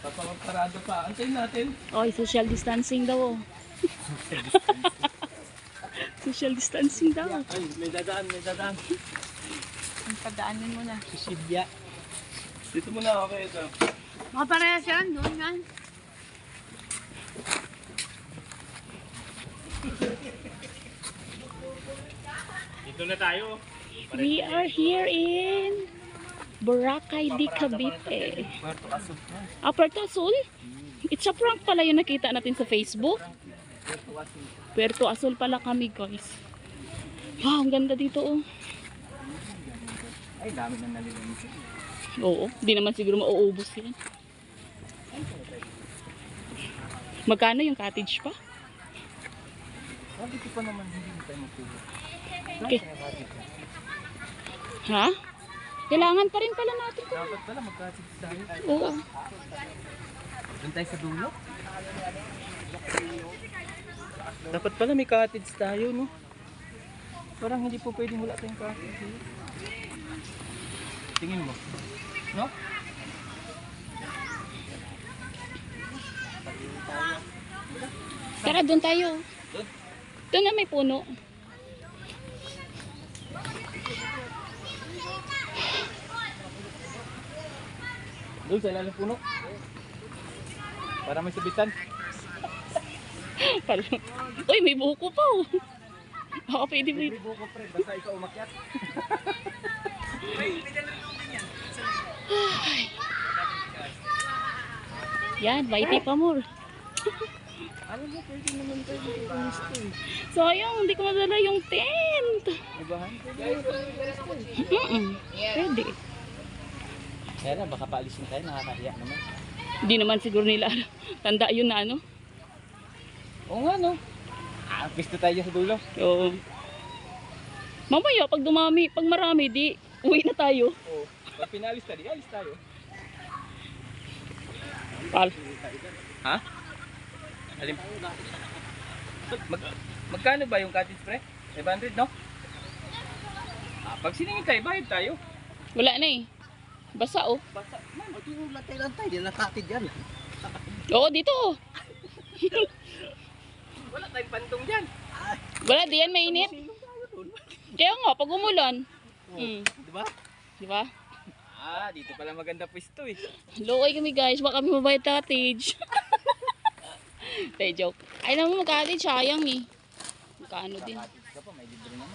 Papapagparado pa. Antayin natin. Oy, social distancing daw. Oh. Social distancing daw. Ay, may dadaan, may dadaan. Ang padaanin mo na. Si Silvia. Dito muna ako kayo ito. Makaparehas yan, doon yan. Dito na tayo. We are here in Boracay de Cavite. Puerto Azul. Puerto Azul? It's a prank pala yung nakita natin sa Facebook. Puerto Azul. Puerto Azul pala kami, guys. Wow, ang ganda dito, oh. Ay, dami na nalilinis. Oo, di naman siguro mauubos yan. Magkano yung cottage pa? Sabi ko pa naman hindi tayo magtubo. Okay. Ha? Kailangan pa rin pala natin ito. Dapat pala magkasig tayo. Oo. Doon tayo sa dulo. Dapat pala may cottage tayo, no? Parang hindi po pwedeng wala tayong cottage. Tingin mo. No? Tara, doon tayo. Doon? Doon na may puno. Doon sa ilalim puno. Para may sabitan. Parang, uy, may buko pa, oh. Baka pwede mo May buko pre, basta ikaw umakyat. Yan, Vaiti pa more. Alam mo, pwede naman tayo dito gusto eh. Sayang, hindi ko madala yung tent. Ibahan, pwede naman tayo gusto eh. Pwede. Kaya na, baka paalisin tayo, nakakahiya naman. Hindi naman siguro nila tanda yun na ano. Oo nga no. Pisto tayo sa dulo. Oo. Mamaya, pag dumami, pag marami, di uwi na tayo. Oo. Pag pinalis tayo, alis tayo. Pal. Ha? Alim. Magkano ba yung cottage pre? 500 no? Pag siningin tayo, bayad tayo. Wala na eh. Basa oh. Basta, man, lantay-lantay, di na cottage yan. Oo, dito oh. Wala tayong pantong dyan. Wala, diyan mainit. Kaya nga, pag umulan. Di ba? Diba? Dito pala maganda pwesto eh. Lukay kami guys, baka kami mabayad cottage. Tay joke. Ay naman mag-cottage, sayang eh. Magkano din. Cottage ka pa, may libre naman.